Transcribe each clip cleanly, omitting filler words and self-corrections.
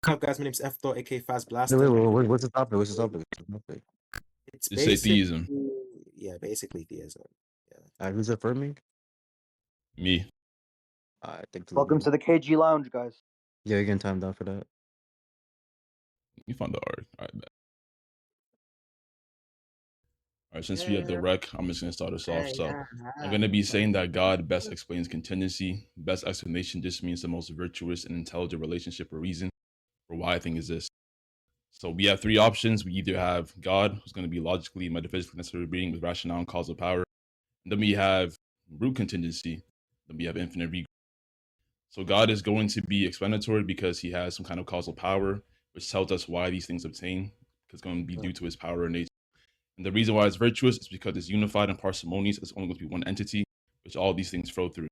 What's up, guys? My name's F. aka Faz Wait, Blaster. what's the topic? What's the topic? It's Just say basically, theism. yeah, basically theism. Yeah. Who's affirming? Me. I think. Welcome to the KG Lounge, guys. Yeah, you're getting timed down for that. You found the art. All right, bet. All right, since we have the rec, I'm just gonna start us off. So I'm gonna be saying that God best explains contingency. Best explanation just means the most virtuous and intelligent relationship or reason for why a thing exists. So we have three options. We either have God, who's going to be logically, metaphysically necessary being with rationale and causal power. And then we have root contingency. Then we have infinite regress. So God is going to be explanatory because he has some kind of causal power, which tells us why these things obtain, because it's going to be due to his power and nature. And the reason why it's virtuous is because it's unified and parsimonious. It's only going to be one entity, which all these things flow through.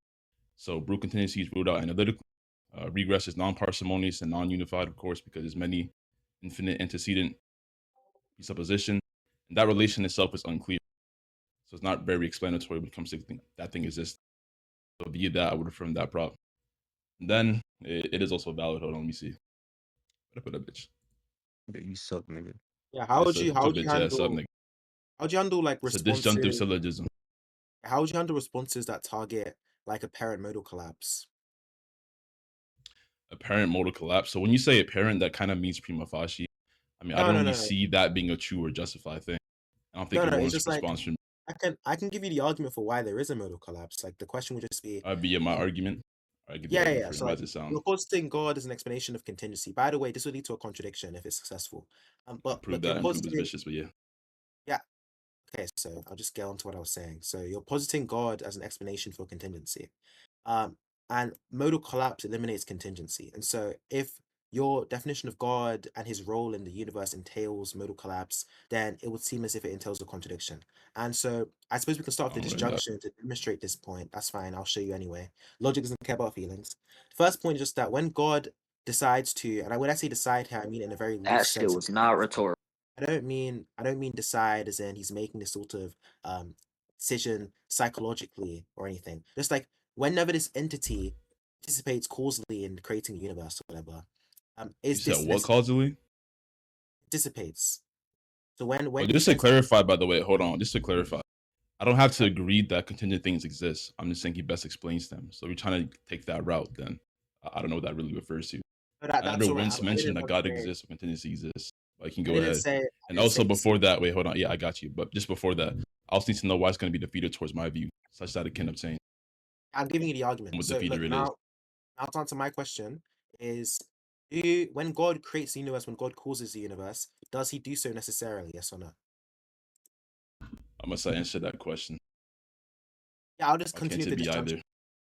So root contingency is ruled out analytically. Regress is non-parsimonious and non-unified, of course, because there's many infinite antecedent presupposition, and that relation itself is unclear. So it's not very explanatory when it comes to that thing exists. So via that, I would affirm that prop. And then it is also valid. Hold on, let me see. What I put up, bitch? You suck, nigga. Yeah. How would you handle like it's a disjunctive responses? syllogism. How would you handle responses that target like apparent modal collapse? Apparent modal collapse. So when you say apparent, that kind of means prima facie. I mean, I don't really see that being a true or justified thing. I don't think everyone's response from. I can give you the argument for why there is a modal collapse. Like the question would just be. My argument. Yeah. So like, you're positing God as an explanation of contingency. By the way, this would lead to a contradiction if it's successful. But prove that and prove it's vicious, but yeah. Yeah. Okay, so I'll just get on to what I was saying. So you're positing God as an explanation for contingency. And modal collapse eliminates contingency. And so if your definition of God and his role in the universe entails modal collapse, then it would seem as if it entails a contradiction. And so I suppose we can start with the disjunction to demonstrate this point. That's fine. I'll show you anyway. Logic doesn't care about feelings. First point is just that when God decides to, and when I say decide here, I mean in a very loose sense. That shit was not rhetorical. I don't mean decide as in he's making this sort of decision psychologically or anything. Just like whenever this entity participates causally in creating a universe or whatever, is you said what causally? Dissipates. So when just to clarify, by the way, hold on, just to clarify, I don't have to agree that contingent things exist. I'm just saying he best explains them. So if you're trying to take that route, then I don't know what that really refers to. I never once mentioned that God exists or contingency exists. But you can go ahead. And also before that, wait, hold on. Yeah, I got you. But just before that, I also need to know why it's going to be defeated towards my view, such that it can obtain. I'm giving you the argument. What defeater it is. Now to answer my question is, when God creates the universe, when God causes the universe, does he do so necessarily? Yes or no? I must answer that question. Yeah, I'll just continue the disjunction.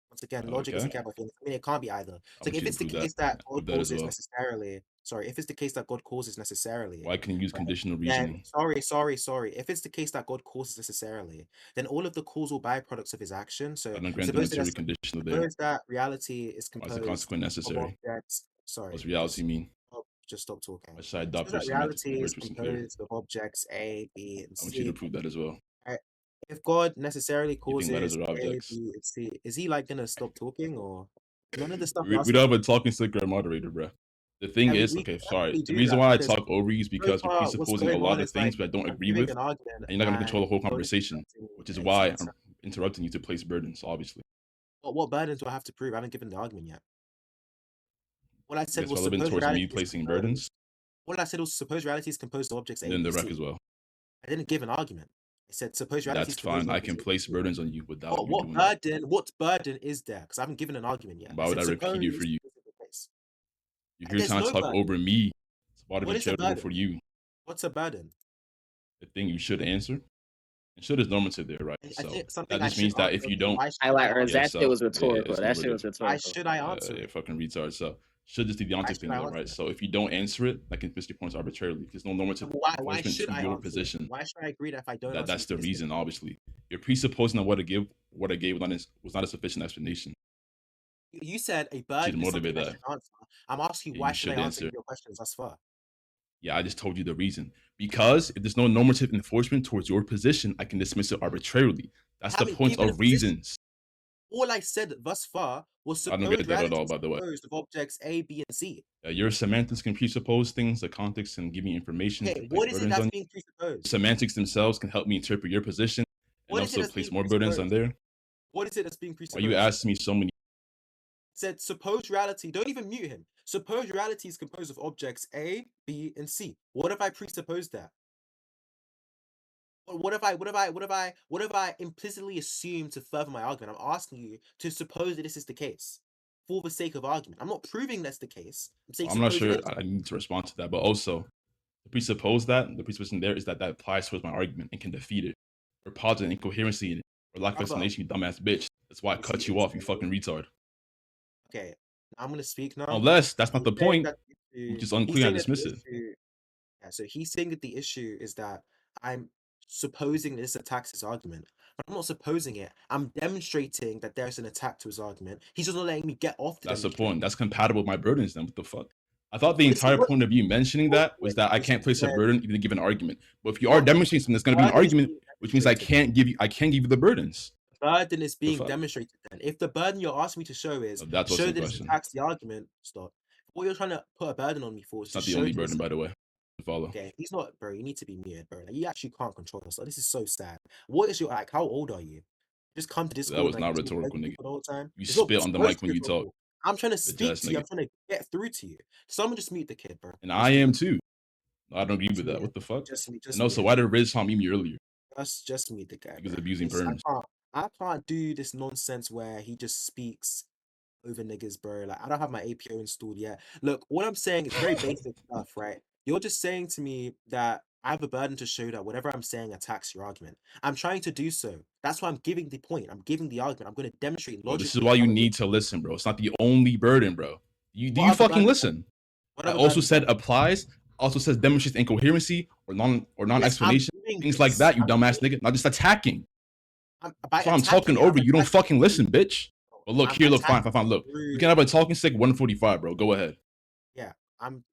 Once again, logic doesn't care about feelings. I mean, it can't be either. So if it's the case that God causes necessarily, if it's the case that God causes necessarily, why can you use conditional reasoning? Sorry. If it's the case that God causes necessarily, then all of the causal byproducts of his action. So suppose that reality is composed as a consequent necessary. Of objects. Sorry. What's reality mean? Just stop talking. Why should I adopt that reality is composed of objects A, B, and C. I want you to prove that as well. If God necessarily causes A, B, and C, is he like gonna stop talking or none of the stuff? We don't have a talking sticker moderator, bro. The thing is, sorry. The reason why I talk over you is because you're presupposing a lot of things that I don't agree with, and you're not gonna control the whole conversation, which is why I'm interrupting you to place burdens, obviously. Well, what burdens do I have to prove? I haven't given the argument yet. What I said was relevant towards me placing burdens. What I said was suppose reality is composed of objects A, and B, the rec C. as well. I didn't give an argument. I said suppose reality. That's fine. I can place burdens on you without you doing that. What burden is there? Because I haven't given an argument yet. Why would I repeat it for you? You're trying to talk over me. It's about to be charitable for you. What's a burden? The thing you should answer. And should is normative there, right? So that just means that if you don't, that shit was rhetorical. That shit was rhetorical. Why should I answer? Yeah, fucking retard. So should just be the ontic thing, though, right? So if you don't answer it, that can twist your points arbitrarily. There's no normative why should I your position. Why should I agree that if I don't? That's the reason, obviously. You're presupposing that what I gave was not a sufficient explanation. You said a burden. Motivate that. I'm asking you why should I answer your questions thus far? Yeah, I just told you the reason. Because if there's no normative enforcement towards your position, I can dismiss it arbitrarily. That's the point of reasons. All I said thus far was I don't get supposed that at reality all, is by the way. composed of objects A, B, and C. Your semantics can presuppose things, the context can give me information Okay, to place what is it burdens that's on being you. presupposed? Semantics themselves can help me interpret your position and What is it also that's place being more burdens on presupposed? there. What is it that's being Why you presupposed? asking me so many? Said supposed reality. Don't even mute him. Supposed reality is composed of objects A, B, and C. What if I presuppose that? What if I implicitly assume to further my argument? I'm asking you to suppose that this is the case for the sake of argument. I'm not proving that's the case. I'm saying I'm not suppose it sure is. I need to respond to that, but also to presuppose that the presupposition there is that that applies towards my argument and can defeat it, or posit incoherency in it, or lack of Brother, explanation, you dumbass bitch. That's why I is he cut you off, you fucking insane? retard. Okay, I'm gonna speak now. Unless that's not He's the saying point, that the which issue, is he's unclear, I saying that the dismiss it. issue, yeah, so he's saying that the issue is that I'm supposing this attacks his argument. But I'm not supposing it. I'm demonstrating that there's an attack to his argument. He's just not letting me get off the That's the demonstration. point. That's compatible with my burdens then. What the fuck? I thought the Well, this is entire what point of you mentioning that was that I because can't you place a said burden even to give an argument. But if you are what demonstrating something, that's gonna be an burden is argument, being which means I demonstrated. can't give you the burdens. Burden is The being fuck? demonstrated then. If the burden you're asking me to show is That's also show a that this question. attacks the argument, stop. What you're trying to put a burden on me for is It's to not the show only that this. burden, by the way. Follow. Okay, he's not, bro. You need to be muted, bro. Like, you actually can't control yourself. This is so sad. What is your like? How old are you? Just come to That Discord was and not like talk over rhetorical, nigga. people the whole time. You It's not spit on the supposed mic to when be you talk, rhetorical. I'm trying to bitch speak ass to you. nigga. I'm trying to get through to you. Someone just mute the kid, bro. And Just I mute am him. too. I don't agree Just with mute that. him. What the fuck? Just And mute also, him. why did Riz Tom mute me earlier? Just mute the guy, He was bro. abusing parents. I can't do this nonsense where he just speaks over niggas, bro. Like, I don't have my APO installed yet. Look, what I'm saying is very basic stuff, right? You're just saying to me that I have a burden to show that whatever I'm saying attacks your argument. I'm trying to do so. That's why I'm giving the point. I'm giving the argument. I'm going to demonstrate Bro, this is logically why you how it need is. to listen, bro. It's not the only burden, bro. Do What you other fucking burdens? listen? What I other also burdens? said applies. Also says demonstrates incoherency or non Yes, I'm explanation. doing Things like this. that, you dumbass nigga. Not just attacking. By That's why I'm attacking talking it, over I'm you. You don't attacking fucking it listen, through. bitch. But look, I'm here, look, fine. attacking it Look. We through. can have a talking stick 145, bro. Go ahead. Yeah, I'm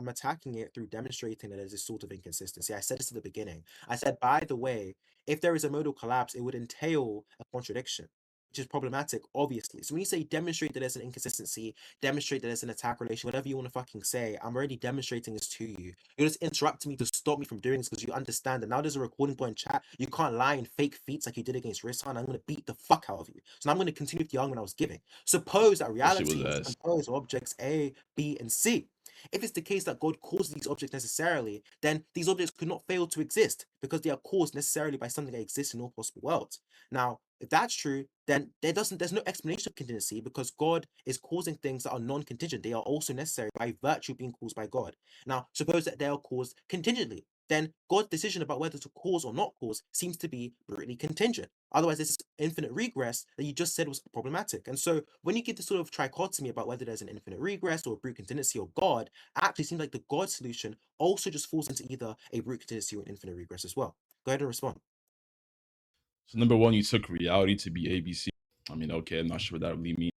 attacking it through demonstrating that there's this sort of inconsistency. I said this at the beginning. I said, by the way, if there is a modal collapse, it would entail a contradiction, which is problematic, obviously. So when you say demonstrate that there's an inconsistency, demonstrate that there's an attack relation, whatever you want to fucking say, I'm already demonstrating this to you. You're just interrupting me to stop me from doing this because you understand that now there's a recording point in chat. You can't lie in fake feats like you did against Rishan. I'm going to beat the fuck out of you. So now I'm going to continue with the argument I was giving. Suppose that That shit was reality is ass. composed of objects A, B, and C. If it's the case that God caused these objects necessarily, then these objects could not fail to exist because they are caused necessarily by something that exists in all possible worlds. Now, if that's true, then there's no explanation of contingency because God is causing things that are non-contingent. They are also necessary by virtue of being caused by God. Now, suppose that they are caused contingently. Then God's decision about whether to cause or not cause seems to be brutally contingent. Otherwise, this infinite regress that you just said was problematic. And so when you get this sort of trichotomy about whether there's an infinite regress or a brute contingency or God, it actually seems like the God solution also just falls into either a brute contingency or an infinite regress as well. Go ahead and respond. So number one, you took reality to be ABC. I mean, okay, I'm not sure what that really means.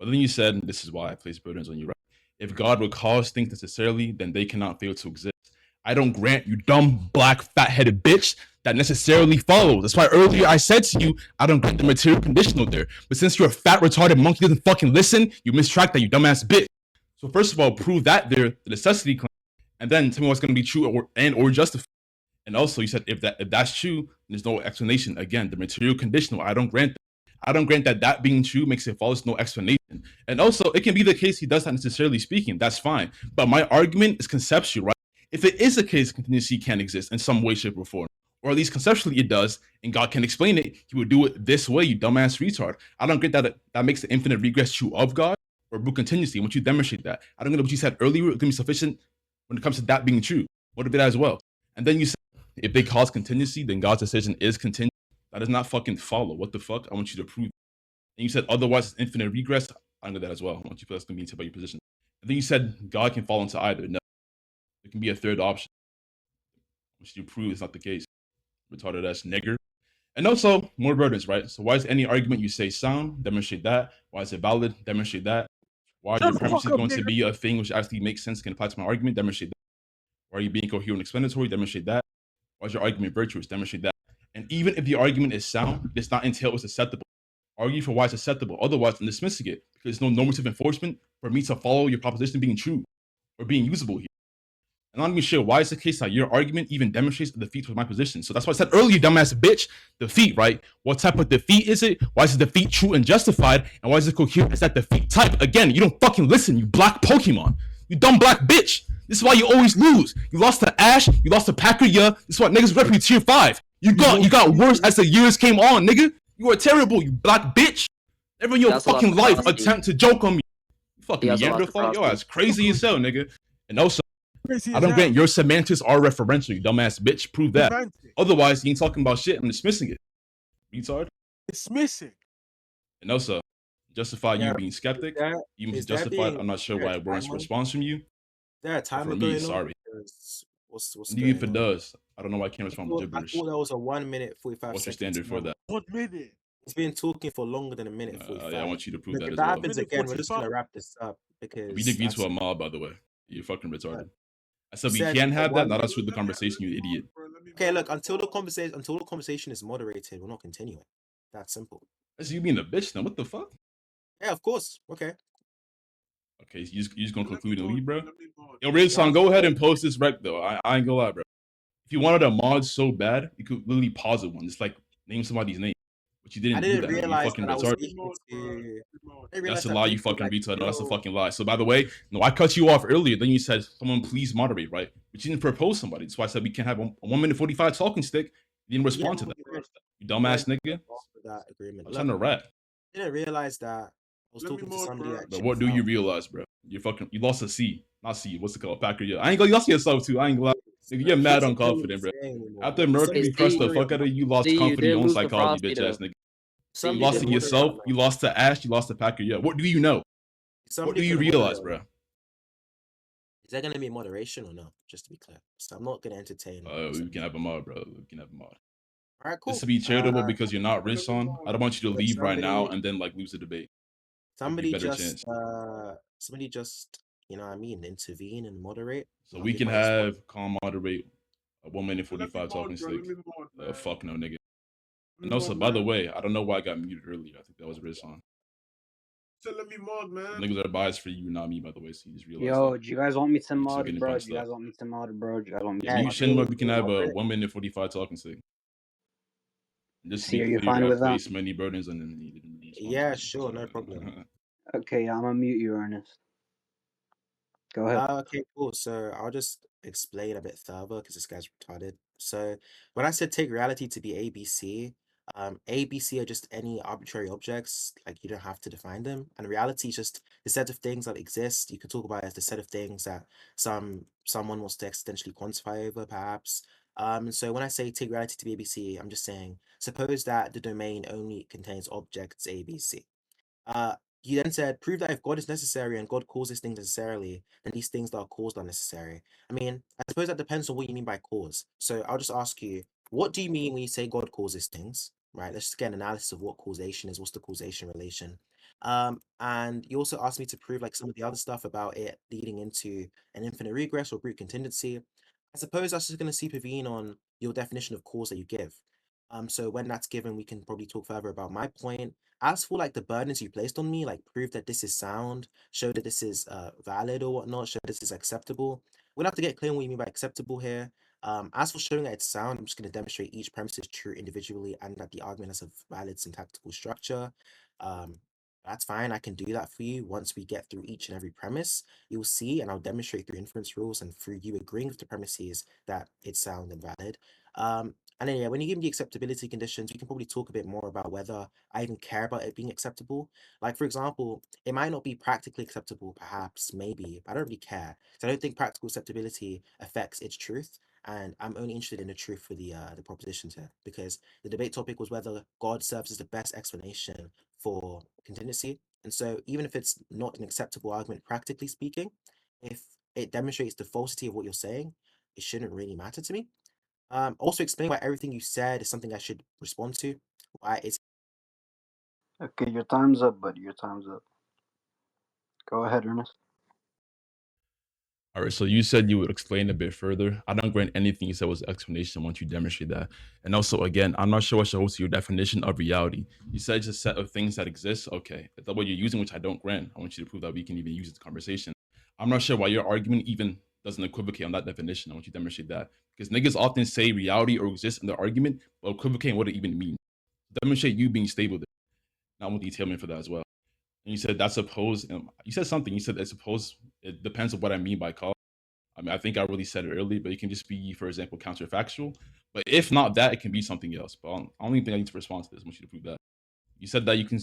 But then you said, and this is why I place burdens on you, right? If God would cause things necessarily, then they cannot fail to exist. I don't grant you dumb, black, fat-headed bitch that necessarily follows. That's why earlier I said to you, I don't grant the material conditional there. But since you're a fat, retarded monkey doesn't fucking listen, you mistrack that, you dumbass bitch. So first of all, prove that there, the necessity claim, and then tell me what's going to be true or justified. And also, you said if that's true, there's no explanation. Again, the material conditional. I don't grant that. I don't grant that being true makes it false. No explanation. And also, it can be the case he does not necessarily speaking. That's fine. But my argument is conceptual, right? If it is a case contingency can exist in some way, shape, or form, or at least conceptually it does, and God can explain it, he would do it this way, you dumbass retard. I don't get that that makes the infinite regress true of God or brute contingency. Once you demonstrate that, I don't get what you said earlier. It can be sufficient when it comes to that being true. What if it as well? And then you said, if they cause contingency, then God's decision is contingent. That does not fucking follow. What the fuck? I want you to prove. And you said otherwise it's infinite regress. I know that as well. I want you to be about your position. And then you said God can fall into either. No, it can be a third option. Which you prove is not the case. Retarded ass nigger. And also more burdens, right? So why is any argument you say sound? Demonstrate that. Why is it valid? Demonstrate that. Why are your premises going to be a thing which actually makes sense, can apply to my argument? Demonstrate that. Why are you being coherent and explanatory? Demonstrate that. Why is your argument virtuous? Demonstrate that. And even if the argument is sound, it's not entail it's acceptable. Argue for why it's acceptable. Otherwise, I'm dismissing it because there's no normative enforcement for me to follow your proposition being true or being usable here. And I'm not even sure why it's the case that your argument even demonstrates a defeat for my position. So that's why I said earlier, dumbass bitch, defeat, right? What type of defeat is it? Why is the defeat true and justified? And why is it coherent as that defeat type? Again, you don't fucking listen, you black Pokemon. You dumb black bitch. This is why you always lose. You lost to Ash, you lost to Packer, yeah. This is why niggas rep you tier 5. You got worse as the years came on, nigga. You are terrible, you black bitch. Never in your fucking life attempt to joke on me. You fucking Neanderthal. Yo, that's crazy as hell, nigga. And also, I don't get your semantics are referential, you dumbass bitch. Prove that. Otherwise, you ain't talking about shit. I'm dismissing it. Retard. Dismissing. And also, justify you being skeptic. You justified. I'm not sure why it warrants a response from you. There a timer For me, going sorry. on? What's And even if it does, I don't know why I can't respond with I gibberish. thought that was a 1 minute 45 What's your seconds. standard for that? 1 minute. It's been talking for longer than a minute 45. I want you to prove that If as that well. happens again, we're just gonna wrap this up because We did agree to a mob, by the way. You're fucking retarded. I said we Said can't have that. one- Now that's with the conversation, you idiot. Okay, look, until the conversation is moderated, we're not continuing. That's simple. That's you being a bitch now. What the fuck? Yeah, of course. Okay. Okay, you just gonna conclude and leave, bro? Yo, Ridson, go ahead and post this rec though. I ain't gonna lie, bro. If you wanted a mod so bad, you could literally pause it one. Just like name somebody's name. But you didn't I do didn't that. You realize fucking that I was retarded. speaking to. That's a lie, you fucking retard. No, that's a fucking lie. So by the way, no, I cut you off earlier. Then you said, someone please moderate, right? But you didn't propose somebody. That's why I said we can't have a 1 minute 45 talking stick. You didn't respond to that. You dumbass nigga. That agreement. I'm trying to rap. I didn't realize that I was talking to somebody that. But what do you realize, bro? You lost a C. Not C. What's it called? Packer, yeah. I ain't gonna, you lost yourself too. I ain't gonna lie. Nigga, you're mad unconfident, bro. After Mercury crushed the fuck out of you, lost confidence in your own psychology, bitch ass nigga. You lost to yourself, you lost to Ash, you lost to Packer, yeah. What do you know? What do you realize, bro? Is there gonna be moderation or no? Just to be clear. So I'm not gonna entertain. We can have a mod, bro. We can have a mod. All right, cool. Just to be charitable because you're not rich on. I don't want you to leave right now and then like lose the debate. Somebody just, you know what I mean, intervene and moderate. So we can have calm moderate a 1 minute 45 talking stick. Fuck no, nigga. And also, by the way, I don't know why I got muted earlier. I think that was Rizwan. So let me mod, man. Niggas are biased for you, not me, by the way. So you just realize. Yo, that. do you guys want me to mod, getting bro? punched Do you up. guys want me to mod, bro? Do you guys want me Yeah, to you mod? Shinma, we can have a 1 minute 45 talking stick. Just See, to are be you clear, fine I with that? placed many burdens on them. Yeah, sure, no problem. Okay, I'm gonna mute you, Ernest. Go ahead. Okay, cool. So I'll just explain a bit further because this guy's retarded. So when I said take reality to be ABC, ABC are just any arbitrary objects, like you don't have to define them. And reality is just the set of things that exist. You could talk about it as the set of things that someone wants to accidentally quantify over, perhaps. So when I say take reality to be ABC, I'm just saying, suppose that the domain only contains objects ABC. He then said, prove that if God is necessary and God causes things necessarily, then these things that are caused are necessary. I mean, I suppose that depends on what you mean by cause. So I'll just ask you, what do you mean when you say God causes things? Right? Let's just get an analysis of what causation is. What's the causation relation? And you also asked me to prove like some of the other stuff about it leading into an infinite regress or brute contingency. I suppose that's just going to supervene on your definition of cause that you give. So when that's given, we can probably talk further about my point. As for like the burdens you placed on me, like prove that this is sound, show that this is valid or whatnot, show this is acceptable. We'll have to get clear on what you mean by acceptable here. As for showing that it's sound, I'm just going to demonstrate each premise is true individually and that the argument has a valid syntactical structure. That's fine. I can do that for you. Once we get through each and every premise, you'll see, and I'll demonstrate through inference rules and through you agreeing with the premises that it's sound and valid. And then, yeah, when you give me the acceptability conditions, we can probably talk a bit more about whether I even care about it being acceptable. Like, for example, it might not be practically acceptable, perhaps, maybe, but I don't really care. So I don't think practical acceptability affects its truth. And I'm only interested in the truth for the propositions here, because the debate topic was whether God serves as the best explanation for contingency. And so even if it's not an acceptable argument, practically speaking, if it demonstrates the falsity of what you're saying, it shouldn't really matter to me. Also explain why everything you said is something I should respond to. Why it's Okay, your time's up, buddy. Your time's up. Go ahead, Ernest. All right, so you said you would explain a bit further. I don't grant anything you said was an explanation once you demonstrate that. And also, again, I'm not sure what shows your definition of reality. You said it's a set of things that exist. Okay, if that's what you're using, which I don't grant, I want you to prove that we can even use it in conversation. I'm not sure why your argument even doesn't equivocate on that definition. I want you to demonstrate that. Because niggas often say reality or exist in their argument, but equivocate what it even means. Demonstrate you being stable there. Now I want detailment for that as well. And you said that's opposed. You said something. You said it's opposed. It depends on what I mean by cause. I mean, I think I really said it early, but it can just be, for example, counterfactual. But if not that, it can be something else. But I don't even think I need to respond to this. I want you to prove that. You said that you can,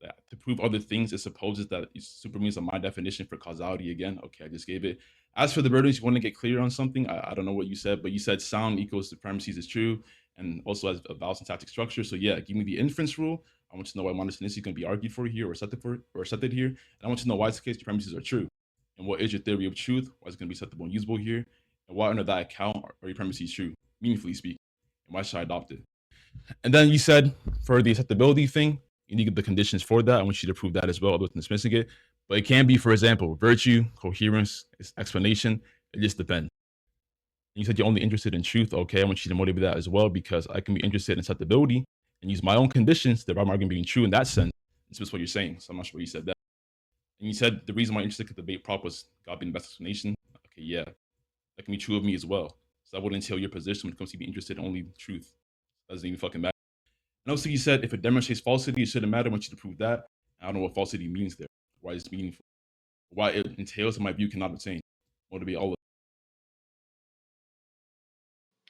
that to prove other things, it supposes that it super means on my definition for causality again. Okay, I just gave it. As for the burdens, you want to get clear on something. I don't know what you said, but you said sound equals to premises is true, and also as a vowel syntactic structure. So yeah, give me the inference rule. I want to know why monotonicity is going to be argued for here or accepted here. And I want to know why it's the case your premises are true. And what is your theory of truth? Why is it going to be acceptable and usable here? And why under that account are your premises true, meaningfully speaking? And why should I adopt it? And then you said for the acceptability thing, you need the conditions for that. I want you to prove that as well, other than dismissing it. But it can be, for example, virtue, coherence, explanation. It just depends. You said you're only interested in truth. Okay, I want you to motivate that as well, because I can be interested in acceptability and use my own conditions that I'm arguing being true in that sense. It's just what you're saying. So I'm not sure why you said that. And you said the reason why I'm interested in the debate prop was God being the best explanation. Okay, yeah, that can be true of me as well. So that wouldn't entail your position when it comes to being interested in only truth. That doesn't even fucking matter. And also, you said if it demonstrates falsity, it shouldn't matter. I want you to prove that. I don't know what falsity means there, why it's meaningful, why it entails, in my view, cannot obtain. Motivate all of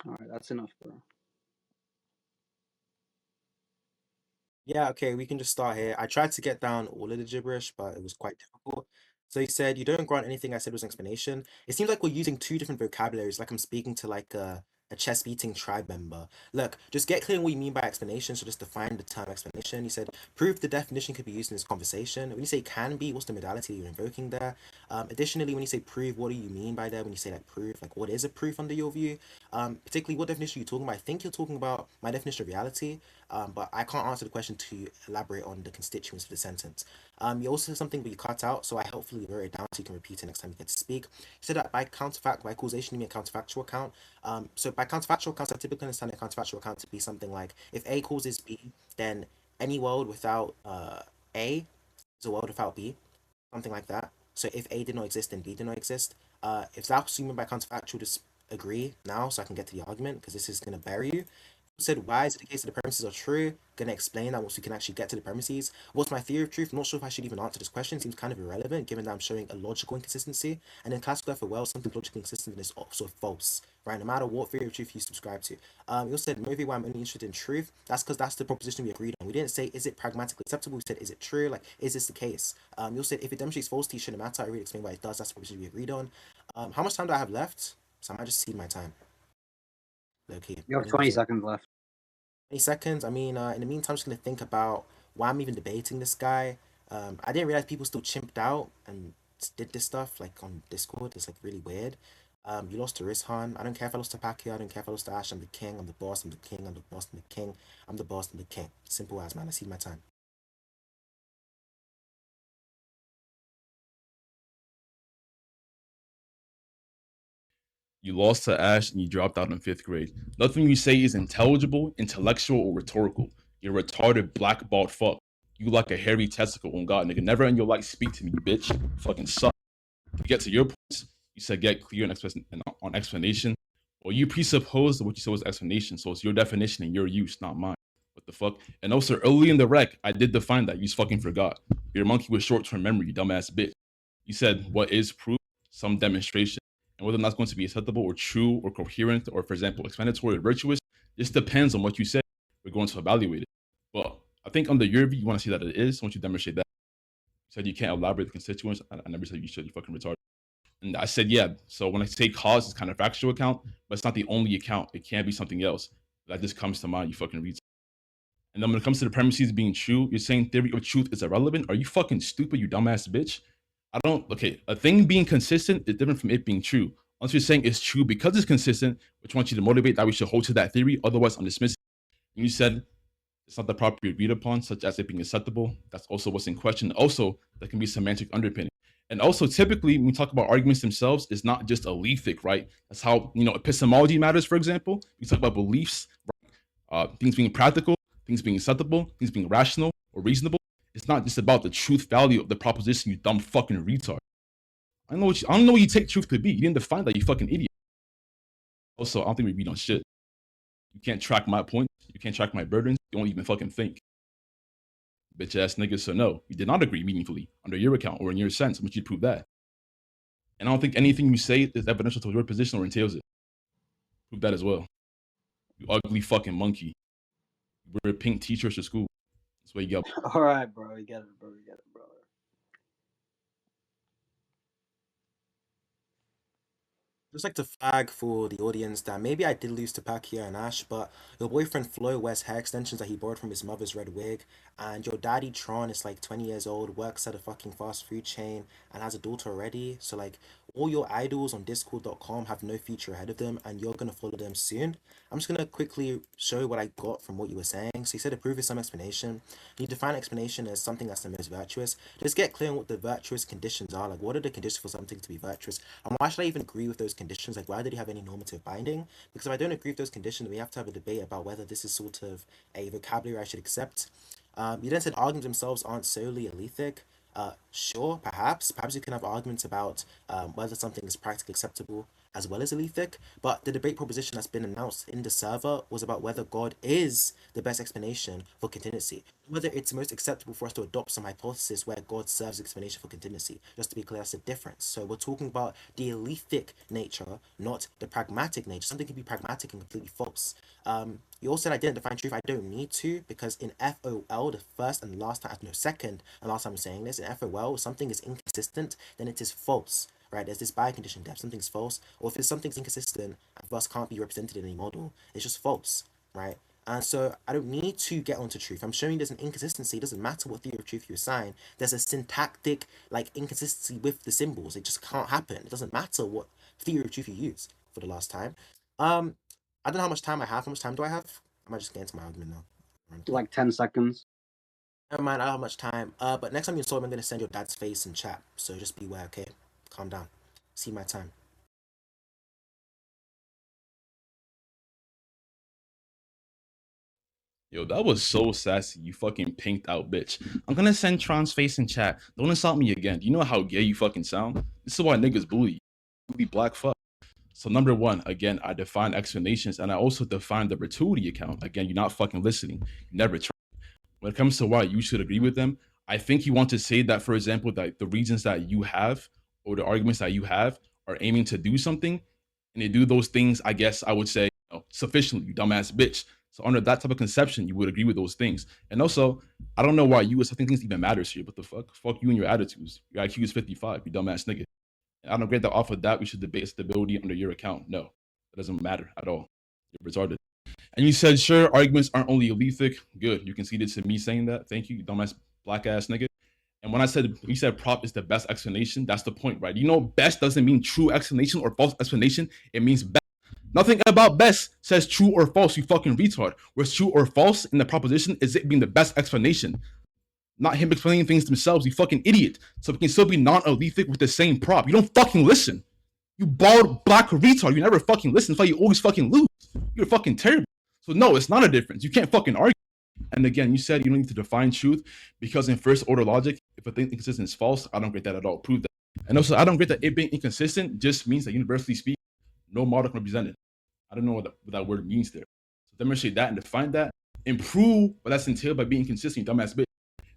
All right, that's enough, bro. Yeah, okay, we can just start here. I tried to get down all of the gibberish, but it was quite difficult. So he said, you don't grant anything I said was an explanation. It seems like we're using two different vocabularies, like I'm speaking to like a chess beating tribe member. Look, just get clear on what you mean by explanation, so just define the term explanation. He said, proof the definition could be used in this conversation. When you say can be, what's the modality you're invoking there? Additionally, when you say prove, what do you mean by that? When you say like proof, like what is a proof under your view? Particularly, what definition are you talking about? I think you're talking about my definition of reality. But I can't answer the question to elaborate on the constituents of the sentence. You also said something, but you cut out, so I helpfully wrote it down so you can repeat it next time you get to speak. You said that by causation, you mean a counterfactual account. So by counterfactual accounts, I typically understand a counterfactual account to be something like if A causes B, then any world without A is a world without B, something like that. So if A did not exist, then B did not exist. If that's what you mean by counterfactual, just agree now so I can get to the argument because this is going to bury you. Said why is it the case that the premises are true? Gonna explain that once we can actually get to the premises. What's my theory of truth? Not sure if I should even answer this question. Seems kind of irrelevant given that I'm showing a logical inconsistency. And in classical FOL, something logically inconsistent is also false, right? No matter what theory of truth you subscribe to. You also said maybe why I'm only interested in truth. That's because that's the proposition we agreed on. We didn't say is it pragmatically acceptable. We said is it true? Like is this the case? You also said if it demonstrates falsity, it shouldn't matter. I already explained why it does. That's the proposition we agreed on. How much time do I have left? So I might just cede my time. Okay. You have 20 seconds left. 20 seconds. I mean, in the meantime, I'm just gonna think about why I'm even debating this guy. I didn't realize people still chimped out and did this stuff like on Discord. It's like really weird. You lost to Rishan. I don't care if I lost to Pacquiao. I don't care if I lost to Ash. I'm the king. I'm the boss. I'm the king. I'm the boss. I'm the king. I'm the boss. I'm the king. Simple as, man. I see my time. you lost to Ash and you dropped out in 5th grade. Nothing you say is intelligible, intellectual, or rhetorical. You're a retarded, blackballed fuck. You like a hairy testicle on God, nigga. Never in your life speak to me, bitch. Fucking suck. To get to your points, you said get clear on explanation. Well, you presuppose that what you said was explanation, so it's your definition and your use, not mine. What the fuck? And also, early in the rec, I did define that. You just fucking forgot. You're a monkey with short-term memory, you dumbass bitch. You said, what is proof? Some demonstration. And whether or not it's going to be acceptable or true or coherent or, for example, explanatory or virtuous, this depends on what you said. We're going to evaluate it. But I think under your view, you want to see that it is. Once you demonstrate that, you said you can't elaborate the constituents. I never said you should. You fucking retarded. And I said, yeah. So when I say cause, it's kind of factual account, but it's not the only account. It can be something else. That just comes to mind. You fucking read. And then when it comes to the premises being true, you're saying theory of truth is irrelevant. Are you fucking stupid, you dumbass bitch? Okay, a thing being consistent is different from it being true. Once you're saying it's true because it's consistent, which wants you to motivate that we should hold to that theory, otherwise I'm dismissing. And you said it's not the property agreed upon, such as it being acceptable. That's also what's in question. Also, there can be semantic underpinning. And also, typically, when we talk about arguments themselves, it's not just alethic, right? That's how, epistemology matters, for example. We talk about beliefs, things being practical, things being acceptable, things being rational or reasonable. It's not just about the truth value of the proposition, you dumb fucking retard. I don't know what you take truth to be. You didn't define that, you fucking idiot. Also, I don't think we read on shit. You can't track my points. You can't track my burdens. You don't even fucking think. Bitch ass niggas, so no, we did not agree meaningfully under your account or in your sense. I want you to prove that. And I don't think anything you say is evidential to your position or entails it. Prove that as well. You ugly fucking monkey. You wear pink t-shirts to school. That's why you got. All right, bro. You get it, bro. You get it, bro. Just like to flag for the audience that maybe I did lose to Pakia and Ash, but your boyfriend Flo wears hair extensions that he borrowed from his mother's red wig, and your daddy Tron is like 20 years old, works at a fucking fast food chain, and has a daughter already. So like all your idols on discord.com have no future ahead of them, and you're gonna follow them soon. I'm just gonna quickly show what I got from what you were saying. So you said approve is some explanation. You define explanation as something that's the most virtuous. Just get clear on what the virtuous conditions are. Like what are the conditions for something to be virtuous? And why should I even agree with those conditions? Like, why did he have any normative binding? Because if I don't agree with those conditions, we have to have a debate about whether this is sort of a vocabulary I should accept. You then said arguments themselves aren't solely alethic. Sure, perhaps you can have arguments about whether something is practically acceptable as well as alethic, but the debate proposition that's been announced in the server was about whether God is the best explanation for contingency, whether it's most acceptable for us to adopt some hypothesis where God serves explanation for contingency. Just to be clear, that's the difference. So we're talking about the alethic nature, not the pragmatic nature. Something can be pragmatic and completely false. You also said I didn't define truth. I don't need to, because in FOL, the first and last time, no, second and last time I'm saying this, in FOL, if something is inconsistent, then it is false, right? There's this by condition depth, something's false, or if something's inconsistent and thus can't be represented in any model, it's just false, right? And so I don't need to get onto truth. I'm showing there's an inconsistency. It doesn't matter what theory of truth you assign. There's a syntactic like inconsistency with the symbols. It just can't happen. It doesn't matter what theory of truth you use for the last time. I don't know how much time I have. How much time do I have? I might just get into my argument now. Like 10 seconds. Never mind, I don't have much time. But next time you saw him, I'm gonna send your dad's face in chat. So just beware, okay? Calm down. See my time. Yo, that was so sassy, you fucking pinked out bitch. I'm gonna send Tron's face in chat. Don't insult me again. Do you know how gay you fucking sound? This is why niggas bully you. You be black fuck. So number one, again, I define explanations and I also define the gratuity account. Again, you're not fucking listening. You never try. When it comes to why you should agree with them, I think you want to say that, for example, that the reasons that you have or the arguments that you have are aiming to do something, and they do those things, I guess I would say, sufficiently, you dumbass bitch. So under that type of conception, you would agree with those things. And also, I don't know why you accepting things even matters here. What the fuck? Fuck you and your attitudes. Your IQ is 55, you dumbass nigga. And I don't get that off of that we should debate stability under your account. No, it doesn't matter at all. You're retarded. And you said, sure, arguments aren't only alethic. Good. You conceded to me saying that. Thank you, dumbass black ass nigga. And when you said prop is the best explanation, that's the point, right? You know, best doesn't mean true explanation or false explanation. It means best. Nothing about best says true or false, you fucking retard. What's true or false in the proposition is it being the best explanation, not him explaining things themselves, you fucking idiot. So it can still be non-alethic with the same prop. You don't fucking listen. You bald black retard. You never fucking listen. That's why you always fucking lose. You're fucking terrible. So no, it's not a difference. You can't fucking argue. And again, you said you don't need to define truth because in first order logic, if a thing inconsistent is false, I don't get that at all. Prove that. And also, I don't get that it being inconsistent just means that universally speaking, no model can represent it. I don't know what that word means there. So demonstrate that and define that. And prove what that's entailed by being consistent, dumbass bitch.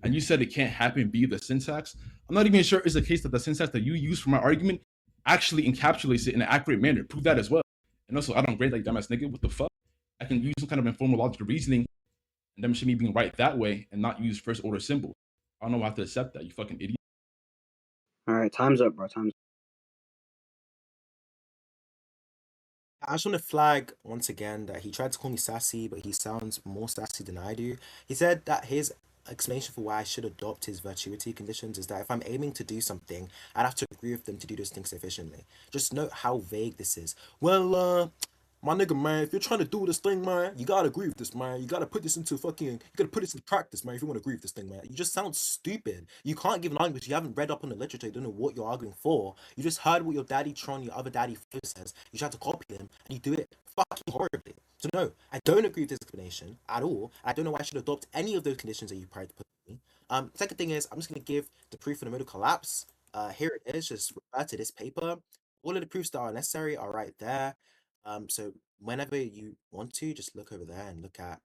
And you said it can't happen via the syntax. I'm not even sure it's the case that the syntax that you use for my argument actually encapsulates it in an accurate manner. Prove that as well. And also, I don't grade like dumbass nigga. What the fuck? I can use some kind of informal logical reasoning and demonstrate me being right that way and not use first order symbol. I don't know how to accept that, you fucking idiot. All right, time's up, bro. Time's up. I just want to flag once again that he tried to call me sassy, but he sounds more sassy than I do. He said that his explanation for why I should adopt his virtuity conditions is that if I'm aiming to do something, I'd have to agree with them to do those things efficiently. Just note how vague this is. Well, my nigga, man, if you're trying to do this thing, man, you gotta agree with this, man. You gotta put this into you gotta put this into practice, man, if you want to agree with this thing, man. You just sound stupid. You can't give an argument because you haven't read up on the literature, you don't know what you're arguing for. You just heard what your daddy Tron, your other daddy Flo says. You try to copy them, and you do it fucking horribly. So no, I don't agree with this explanation at all. I don't know why I should adopt any of those conditions that you tried to put me. Second thing is, I'm just gonna give the proof of the modal collapse. Here it is. Just refer to this paper. All of the proofs that are necessary are right there. So whenever you want to, just look over there and look at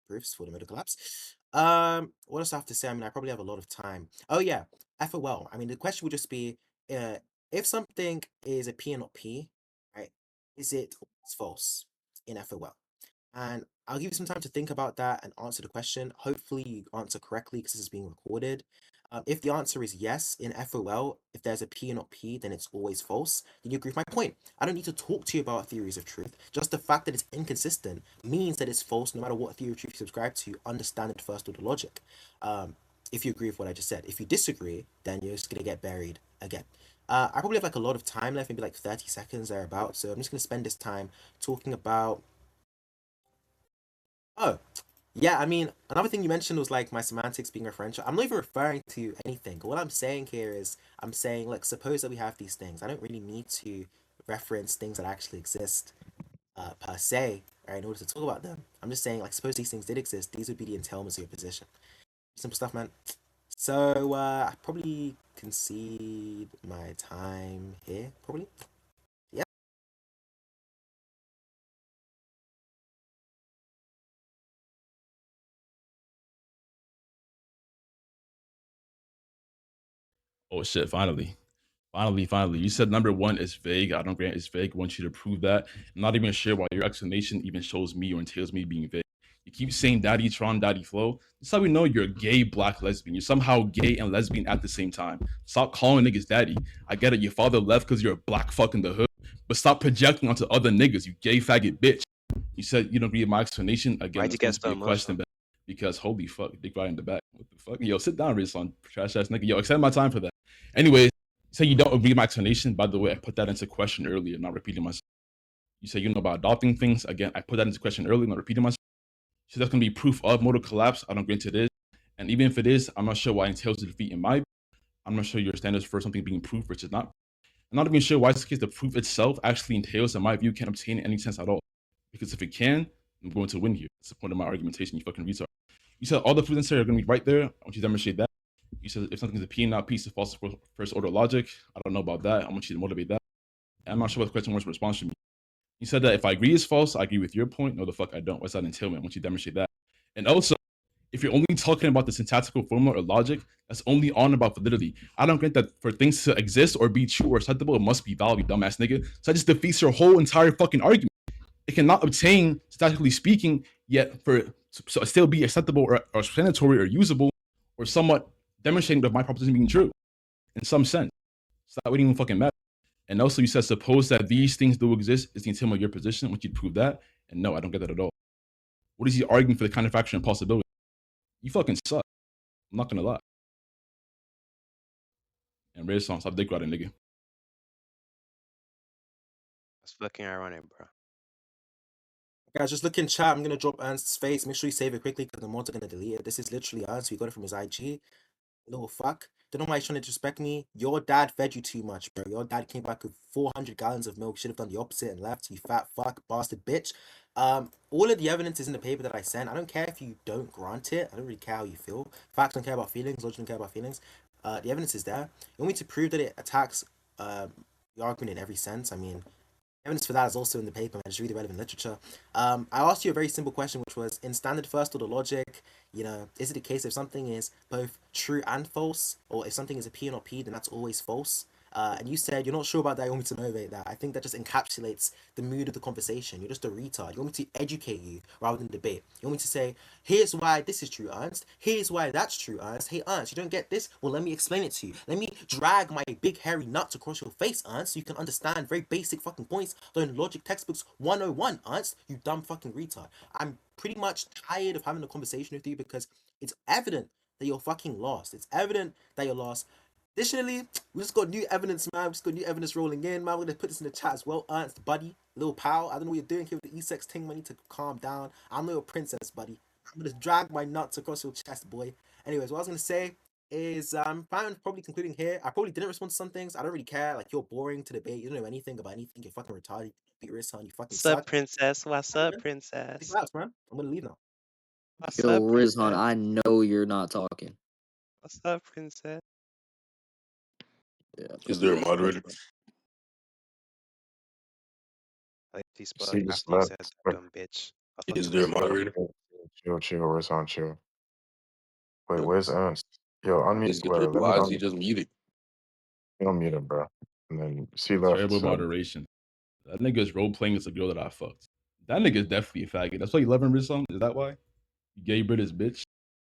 proofs for the modal collapse. What else I have to say? I mean, I probably have a lot of time. Oh yeah, FOL. I mean, the question would just be, if something is a P and not P, right? Is it always false in FOL? And I'll give you some time to think about that and answer the question. Hopefully, you answer correctly because this is being recorded. If the answer is yes in FOL, if there's a P and not P, then it's always false. Then you agree with my point. I don't need to talk to you about theories of truth. Just the fact that it's inconsistent means that it's false no matter what theory of truth you subscribe to. Understand it first order logic. If you agree with what I just said. If you disagree, then you're just going to get buried again. I probably have like a lot of time left, maybe like 30 seconds thereabout. So I'm just going to spend this time talking about. Oh, yeah, I mean, another thing you mentioned was like my semantics being referential. I'm not even referring to anything. What I'm saying here is, I'm saying, like, suppose that we have these things. I don't really need to reference things that actually exist per se, right, in order to talk about them. I'm just saying, like, suppose these things did exist, these would be the entailments of your position. Simple stuff, man. So, I probably concede my time here, probably. Yeah. Oh shit! Finally. You said number one is vague. I don't grant it's vague. I want you to prove that. I'm not even sure why your explanation even shows me or entails me being vague. You keep saying Daddy Tron, Daddy Flow. That's how we know you're a gay black lesbian. You're somehow gay and lesbian at the same time. Stop calling niggas daddy. I get it. Your father left because you're a black fuck in the hood. But stop projecting onto other niggas, you gay faggot bitch. You said you don't agree with my explanation. Again, Why'd you it's get going to so be a question, emotional? but because holy fuck, dick right in the back. What the fuck? Yo, sit down, Rizwan. Trash ass nigga. Yo, extend my time for that. Anyways, say you don't agree with my explanation. By the way, I put that into question earlier, not repeating myself. You say you know about adopting things. Again, I put that into question earlier, not repeating myself. So that's gonna be proof of modal collapse. I don't agree to this. And even if it is, I'm not sure why it entails the defeat in my. I'm not sure your standards for something being proof versus not. I'm not even sure why this case the proof itself actually entails, in my view, can't obtain any sense at all. Because if it can, I'm going to win here. That's the point of my argumentation, you fucking retard. You said all the proofs necessary are going to be right there. I want you to demonstrate that. You said if something's a P and not P, it's a false first order logic. I don't know about that. I want you to motivate that. And I'm not sure what the question was in response to me. You said that if I agree is false, I agree with your point. No, the fuck I don't. What's that entailment? I want you to demonstrate that. And also, if you're only talking about the syntactical formula or logic, that's only on about validity. I don't get that for things to exist or be true or acceptable, it must be valid, you dumbass nigga. So that just defeats your whole entire fucking argument. It cannot obtain, statically speaking, yet for so it still be acceptable or explanatory or usable or somewhat demonstrating of my proposition being true in some sense. So that wouldn't even fucking matter. And also, you said suppose that these things do exist is the entailment of your position. I want you to prove that. And no, I don't get that at all. What is he arguing for the counterfactual impossibility? You fucking suck. I'm not gonna lie. And Red Song, stop dick riding, nigga. That's fucking ironic, bro. Guys, just look in chat. I'm gonna drop Ernst's face. Make sure you save it quickly because the mods are gonna delete it. This is literally Ernst. We got it from his IG. Little fuck. Don't know why he's trying to disrespect me. Your dad fed you too much, bro. Your dad came back with 400 gallons of milk. Should have done the opposite and left. You fat fuck, bastard bitch. All of the evidence is in the paper that I sent. I don't care if you don't grant it. I don't really care how you feel. Facts don't care about feelings. Logic don't care about feelings. The evidence is there. You want me to prove that it attacks the argument in every sense? I mean, evidence for that is also in the paper, man. Just read the relevant literature. I asked you a very simple question, which was, in standard first order logic, you know, is it a case if something is both true and false, or if something is a P or not P, then that's always false? And you said you're not sure about that, you want me to motivate that. I think that just encapsulates the mood of the conversation. You're just a retard. You want me to educate you rather than debate. You want me to say, here's why this is true, Ernst. Here's why that's true, Ernst. Hey, Ernst, you don't get this? Well, let me explain it to you. Let me drag my big hairy nuts across your face, Ernst, so you can understand very basic fucking points in logic textbooks 101, Ernst, you dumb fucking retard. I'm pretty much tired of having a conversation with you because it's evident that you're fucking lost. It's evident that you're lost. Additionally, we just got new evidence, man. We just got new evidence rolling in, man. We're gonna put this in the chat as well. Ernst, buddy, little pal. I don't know what you're doing here with the E-sex thing. Man, you need to calm down. I'm not your princess, buddy. I'm gonna drag my nuts across your chest, boy. Anyways, what I was gonna say is I'm probably concluding here. I probably didn't respond to some things. I don't really care. Like, you're boring to debate. You don't know anything about anything. You're fucking retarded. Beat your son. You fucking What's up, suck. princess? What's Alright, up, man. Take princess? it out, man. I'm gonna leave now. What's Yo, up, Rizhan, princess? I know you're not talking. What's up, princess? Yeah. Is there a moderator? Like you spoke See this after you left. said that dumb bitch. I Is fucking there a hate you. moderator? Chill, Rizhan, chill. Wait, Huh? where's Ernst? Yo, It's unmute. Wait, let me why is he unmute. just muted? Unmute him, bro. And then see left. Terrible So moderation. That nigga's role playing as a girl that I fucked. That nigga's definitely a faggot. That's why you love him, Rizom? Is that why? You gay British bitch?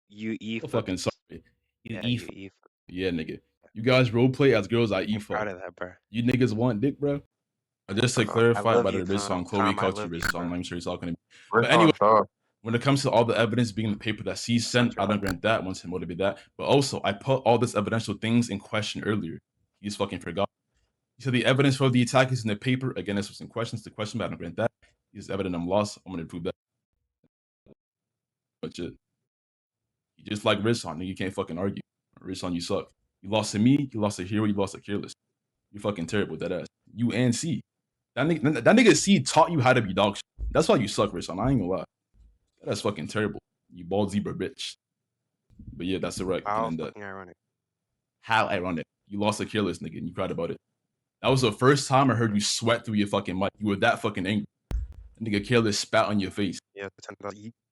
You So fuck. fucking sorry. Yeah, You you fuck. Yeah, nigga. You guys role play as girls I I'm fuck. proud of that, bro. You niggas want dick, bro? Just to I clarify, love by you, the Rizom, Chloe Tom. I called you love you, Rizom. bro. I'm sure he's talking to me. But anyway, Rizhan, talk. when it comes to all the evidence being in the paper that C sent, I don't grant that. Once to motivate that. But also, I put all this evidential things in question earlier. You just fucking forgot. You said the evidence for the attack is in the paper. Again, this was in questions. The question, but I don't grant that. Is evident I'm lost. I'm gonna prove that. But you just like Rizhan, nigga, you can't fucking argue. Rizhan, you suck. You lost to me. You lost to Hero. You lost to Careless. You're fucking terrible with that ass. You and C. That nigga C taught you how to be dog shit. That's why you suck, Rizhan. I ain't gonna lie. That's fucking terrible. You bald zebra bitch. But yeah, that's the right. Can How end that. fucking ironic. How ironic. You lost a Careless, nigga, and you cried about it. That was the first time I heard you sweat through your fucking mic. You were that fucking angry. That nigga Careless spat on your face. Yeah, pretend to eat.